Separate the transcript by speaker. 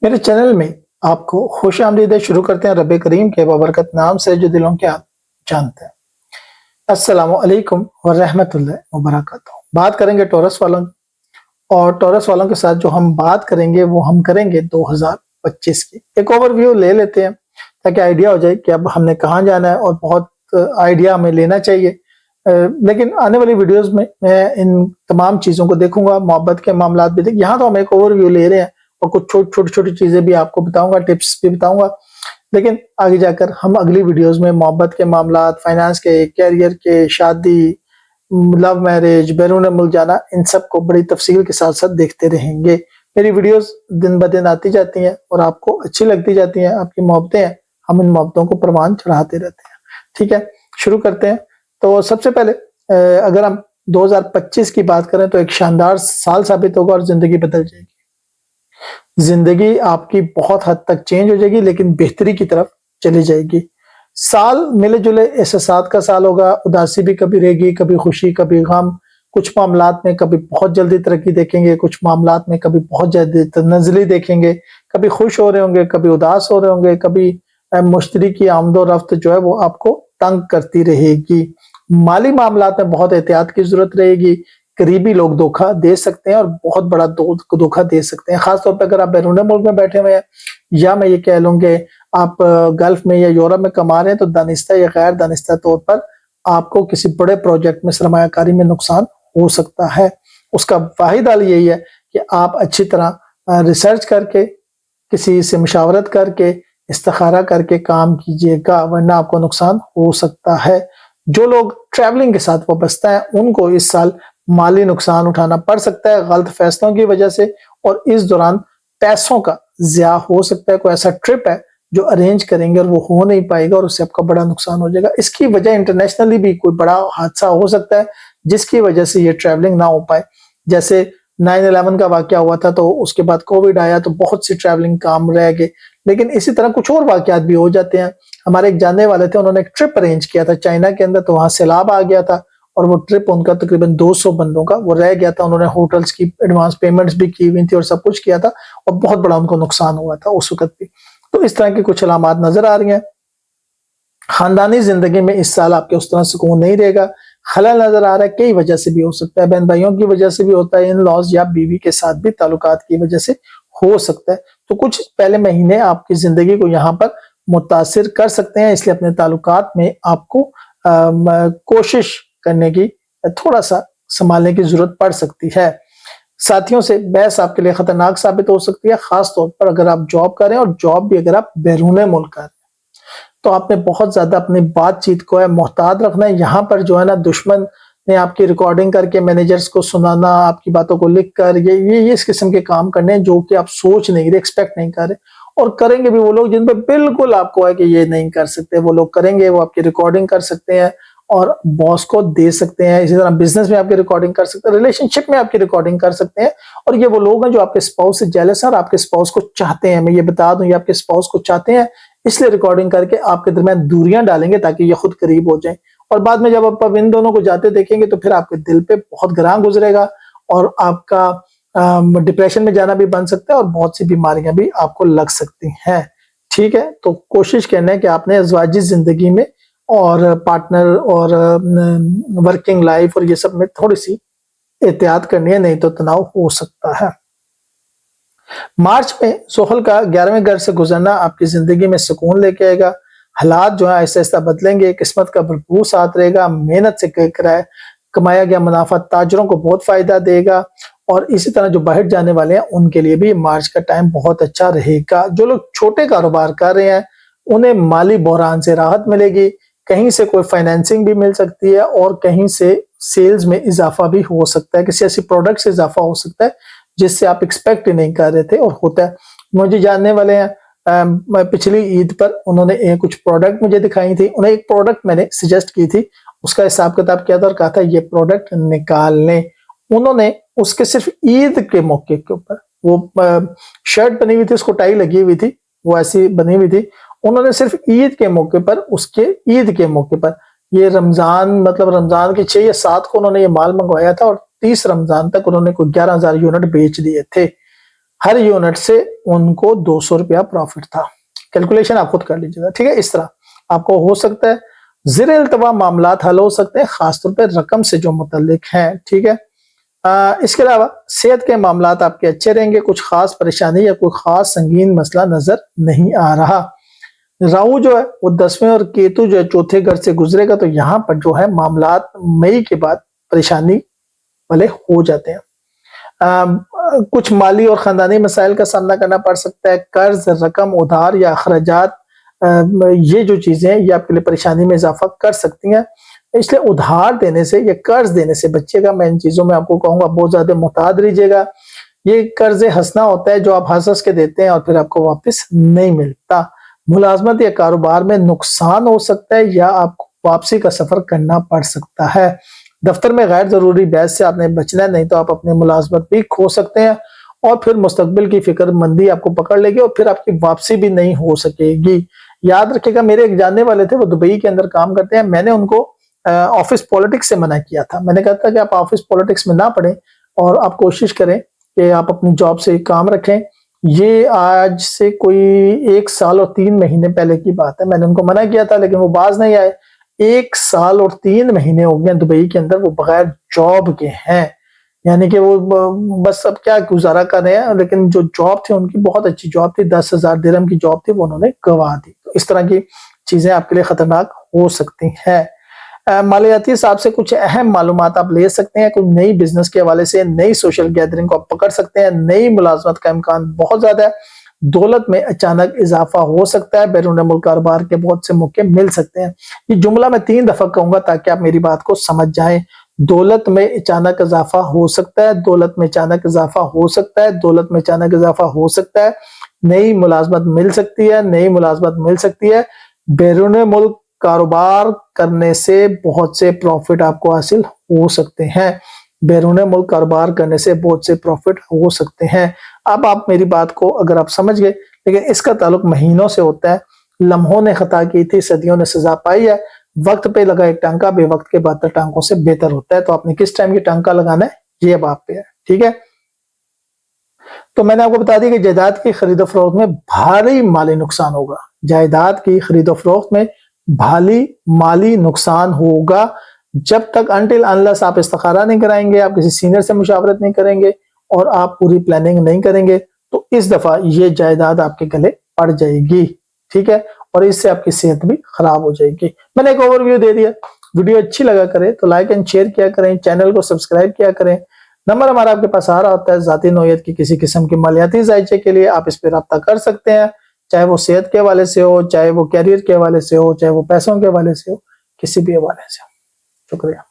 Speaker 1: मेरे चैनल में आपको खुश आमदीद शुरू करते हैं रब करीम के बबरकत नाम से जो दिलों के आप जानते हैं। अस्सलामु अलैकुम व रहमतुल्लाहि व बरकातहू। बात करेंगे टॉरस वालों और टॉरस वालों के साथ जो हम बात करेंगे वो हम करेंगे 2025 की। एक ओवरव्यू ले लेते हैं ताकि आइडिया हो जाए कि अब हमने कहाँ जाना है, और बहुत आइडिया हमें लेना चाहिए। लेकिन आने वाली वीडियोस में मैं इन तमाम चीज़ों को देखूंगा, मोहब्बत के मामलात भी देख। यहाँ तो हम एक ओवरव्यू ले रहे हैं और कुछ छोटी छोटी चीज़ें भी आपको बताऊंगा, टिप्स भी बताऊंगा। लेकिन आगे जाकर हम अगली वीडियोस में मोहब्बत के मामलात, फाइनेंस के, कैरियर के, शादी, लव मैरिज, बैरून मुल्क जाना, इन सब को बड़ी तफसील के साथ साथ देखते रहेंगे। मेरी वीडियोस दिन ब दिन आती जाती हैं और आपको अच्छी लगती जाती हैं। आपकी मोहब्बतें हैं, हम इन मोहब्बतों को परवान चढ़ाते रहते हैं। ठीक है, शुरू करते हैं। तो सबसे पहले अगर हम 2025 की बात करें तो एक शानदार साल साबित होगा और जिंदगी बदल जाएगी। जिंदगी आपकी बहुत हद तक चेंज हो जाएगी, लेकिन बेहतरी की तरफ चली जाएगी। साल मिले जुले एहसासात का साल होगा। उदासी भी कभी रहेगी, कभी खुशी, कभी गम। कुछ मामलात में कभी बहुत जल्दी तरक्की देखेंगे, कुछ मामलात में कभी बहुत जल्दी तनज़्ज़ुली देखेंगे। कभी खुश हो रहे होंगे, कभी उदास हो रहे होंगे, कभी मुश्तरी की आमदो रफ्त जो है वो आपको तंग करती रहेगी। माली मामलात में बहुत एहतियात की जरूरत रहेगी। करीबी लोग धोखा दे सकते हैं और बहुत बड़ा धोखा दे सकते हैं, खासतौर पर अगर आप बैरून मुल्क में बैठे हुए हैं, या मैं ये कह लूँ कि आप गल्फ में या यूरोप में कमा रहे हैं, तो दानिस्ता या गैर दानिस्ता तौर पर आपको किसी बड़े प्रोजेक्ट में सरमायाकारी में नुकसान हो सकता है। उसका वाहिद हल यही है कि आप अच्छी तरह रिसर्च करके, किसी से मुशावरत करके, इस्तिखारा करके काम कीजिएगा, वरना आपको नुकसान हो सकता है। जो लोग ट्रैवलिंग के साथ वाबस्ता हैं उनको इस साल माली नुकसान उठाना पड़ सकता है गलत फैसलों की वजह से, और इस दौरान पैसों का ज़िया हो सकता है। कोई ऐसा ट्रिप है जो अरेंज करेंगे और वो हो नहीं पाएगा और उससे आपका बड़ा नुकसान हो जाएगा। इसकी वजह इंटरनेशनली भी कोई बड़ा हादसा हो सकता है जिसकी वजह से ये ट्रैवलिंग ना हो पाए। जैसे 9/11 का वाकया हुआ था, तो उसके बाद कोविड आया तो बहुत सी ट्रैवलिंग काम रह गए। लेकिन इसी तरह कुछ और वाकयात भी हो जाते हैं। हमारे एक जानने वाले थे, उन्होंने एक ट्रिप अरेंज किया था चाइना के अंदर, तो वहां सैलाब आ गया था और वो ट्रिप उनका तकरीबन 200 बंदों का वो रह गया था। उन्होंने होटल्स की एडवांस पेमेंट्स भी की हुई थी और सब कुछ किया था, और बहुत बड़ा उनको नुकसान हुआ था उस वक्त भी। तो इस तरह की कुछ अलामात नजर आ रही हैं। खानदानी जिंदगी में इस साल आपके उस तरह सुकून नहीं रहेगा। खलल नजर आ रहा है, कई वजह से भी हो सकता है, बहन भाइयों की वजह से भी होता है, इन लॉज या बीवी के साथ भी ताल्लुकात की वजह से हो सकता है। तो कुछ पहले महीने आपकी जिंदगी को यहाँ पर मुतासिर कर सकते हैं, इसलिए अपने ताल्लुकात में आपको कोशिश करने की, थोड़ा सा संभालने की जरूरत पड़ सकती है। साथियों से बहस आपके लिए खतरनाक साबित हो सकती है, खास तौर पर अगर आप जॉब करें, और जॉब भी अगर आप बैरून मुल्क करें, तो आपने बहुत ज्यादा अपनी बातचीत को है मोहतात रखना है। यहाँ पर जो है ना, दुश्मन ने आपकी रिकॉर्डिंग करके मैनेजर्स को सुनाना, आपकी बातों को लिख कर, ये इस किस्म के काम करने हैं जो कि आप सोच नहीं रहे, एक्सपेक्ट नहीं कर रहे, और करेंगे भी वो लोग जिन पर बिल्कुल आपको है कि ये नहीं कर सकते। वो लोग करेंगे, वो आपकी रिकॉर्डिंग कर सकते हैं और बॉस को दे सकते हैं। इसी तरह बिजनेस में आपकी रिकॉर्डिंग कर सकते हैं, रिलेशनशिप में आपकी रिकॉर्डिंग कर सकते हैं। और ये वो लोग हैं जो आपके स्पाउस से जेलस हैं और आपके स्पाउस को चाहते हैं। मैं ये बता दूं, ये आपके स्पाउस को चाहते हैं, इसलिए रिकॉर्डिंग करके आपके दरमियान दूरियां डालेंगे ताकि ये खुद करीब हो जाए। और बाद में जब आप इन दोनों को जाते देखेंगे तो फिर आपके दिल पे बहुत ग्रां गुजरेगा और आपका डिप्रेशन में जाना भी बन सकता है और बहुत सी बीमारियां भी आपको लग सकती हैं। ठीक है, तो कोशिश करना है कि आपने अज़वाजी जिंदगी में और पार्टनर और वर्किंग लाइफ और ये सब में थोड़ी सी एहतियात करनी है, नहीं तो तनाव हो सकता है। मार्च में ज़ोहल का 11वें घर से गुजरना आपकी जिंदगी में सुकून लेके आएगा। हालात जो है आहिस्ता आहिस्ता बदलेंगे, किस्मत का भरपूर साथ रहेगा, मेहनत से कमाया गया मुनाफा ताजरों को बहुत फायदा देगा। और इसी तरह जो बाहर जाने वाले हैं उनके लिए भी मार्च का टाइम बहुत अच्छा रहेगा। जो लोग छोटे कारोबार कर रहे हैं उन्हें माली बहरान से राहत मिलेगी, कहीं से कोई फाइनेंसिंग भी मिल सकती है और कहीं से सेल्स में इजाफा भी हो सकता है, किसी ऐसी प्रोडक्ट से इजाफा हो सकता है जिससे आप एक्सपेक्ट ही नहीं कर रहे थे और होता है। मुझे जानने वाले हैं, पिछली ईद पर उन्होंने कुछ प्रोडक्ट मुझे दिखाई थी, उन्हें एक प्रोडक्ट मैंने सजेस्ट की थी, उसका हिसाब किताब किया था और कहा था ये प्रोडक्ट निकाल लें। उन्होंने उसके सिर्फ ईद के मौके के ऊपर, वो शर्ट बनी हुई थी, उसको टाई लगी हुई थी, वो ऐसी बनी हुई थी, उन्होंने सिर्फ ईद के मौके पर, उसके ईद के मौके पर, ये रमजान मतलब रमजान के 6 या 7 को उन्होंने ये माल मंगवाया था और 30 रमजान तक उन्होंने कोई 11,000 यूनिट बेच दिए थे। हर यूनिट से उनको 200 रुपया प्रॉफिट था। कैलकुलेशन आप खुद कर लीजिएगा, ठीक है। इस तरह आपको हो सकता है ज़ेर इल्तवा मामलात हल हो सकते हैं, खासतौर पर रकम से जो मुतल्लिक हैं, ठीक है। इसके अलावा सेहत के मामलात आपके अच्छे रहेंगे, कुछ खास परेशानी या कोई खास संगीन मसला नजर नहीं आ रहा। राहु जो है वो 10वें और केतु जो है चौथे घर से गुजरेगा, तो यहाँ पर जो है मामलात मई के बाद परेशानी वाले हो जाते हैं। कुछ माली और खानदानी मसाइल का सामना करना पड़ सकता है। कर्ज, रकम, उधार या अखराजात, ये जो चीजें हैं ये आपके लिए परेशानी में इजाफा कर सकती हैं, इसलिए उधार देने से या कर्ज देने से बचिएगा। मैं इन चीजों में आपको कहूंगा बहुत ज्यादा मुहतात रहिएगा। ये कर्ज हंसना होता है जो आप हंस हंस के देते हैं और फिर आपको वापस नहीं मिलता। मुलाजमत या कारोबार में नुकसान हो सकता है या आपको वापसी का सफर करना पड़ सकता है। दफ्तर में गैर जरूरी बहस से आपने बचना है, नहीं तो आप अपनी मुलाजमत भी खो सकते हैं और फिर मुस्तकबिल की फिक्रमंदी आपको पकड़ लेगी और फिर आपकी वापसी भी नहीं हो सकेगी। याद रखिएगा, मेरे एक जानने वाले थे, वो दुबई के अंदर काम करते हैं। मैंने उनको ऑफिस पॉलिटिक्स से मना किया था। मैंने कहा था कि आप ऑफिस पॉलिटिक्स में ना पढ़ें और आप कोशिश करें कि आप अपनी जॉब से काम रखें। ये आज से कोई 1 साल और 3 महीने पहले की बात है। मैंने उनको मना किया था लेकिन वो बाज नहीं आए। 1 साल और 3 महीने हो गए दुबई के अंदर वो बगैर जॉब के हैं, यानी कि वो बस अब क्या गुजारा कर रहे हैं। लेकिन जो जॉब थी उनकी बहुत अच्छी जॉब थी, 10,000 दिरहम की जॉब थी, वो उन्होंने गंवा दी। तो इस तरह की चीजें आपके लिए खतरनाक हो सकती हैं। मालियाती हिसाब से कुछ अहम मालूमात आप ले सकते हैं। कुछ नई बिजनेस के हवाले से नई सोशल गैदरिंग को आप पकड़ सकते हैं। नई मुलाजमत का इम्कान बहुत ज्यादा है। दौलत में अचानक इजाफा हो सकता है। बैरून मुल्क कारोबार के बहुत से मौके मिल सकते हैं। ये जुमला मैं 3 दफा कहूंगा ताकि आप मेरी बात को समझ जाएं। दौलत में अचानक इजाफा हो सकता है, दौलत में अचानक इजाफा हो सकता है, दौलत में अचानक इजाफा हो सकता है। नई मुलाजमत मिल सकती है, नई मुलाजमत मिल सकती है। बैरून मुल्क कारोबार करने से बहुत से प्रॉफिट आपको हासिल हो सकते हैं। बैरून मुल्क कारोबार करने से बहुत से प्रॉफिट हो सकते हैं। अब आप मेरी बात को अगर आप समझ गए, लेकिन इसका ताल्लुक महीनों से होता है। लम्हों ने खता की थी, सदियों ने सजा पाई है। वक्त पे लगा एक टांका बेवक्त के 72 टांकों से बेहतर होता है। तो आपने किस टाइम की टांका लगाना है ये अब आप पे है, ठीक है। तो मैंने आपको बता दिया कि जायदाद की खरीदो फरोख्त में भारी माली नुकसान होगा। जायदाद की खरीदो फरोख्त में भारी माली नुकसान होगा जब तक अनटिल अनलेस आप इस्तिखारा नहीं कराएंगे, आप किसी सीनियर से मुशावरत नहीं करेंगे और आप पूरी प्लानिंग नहीं करेंगे, तो इस दफा ये जायदाद आपके गले पड़ जाएगी, ठीक है। और इससे आपकी सेहत भी खराब हो जाएगी। मैंने एक ओवरव्यू दे दिया। वीडियो अच्छी लगा करे तो लाइक एंड शेयर किया करें, चैनल को सब्सक्राइब किया करें। नंबर हमारा आपके पास आ रहा होता है। जाती नौयत की किसी किस्म की मालियाती जायचे के लिए आप इस पर रब्ता कर सकते हैं, चाहे वो सेहत के हवाले से हो, चाहे वो कैरियर के हवाले से हो, चाहे वो पैसों के हवाले से हो, किसी भी हवाले से हो। शुक्रिया।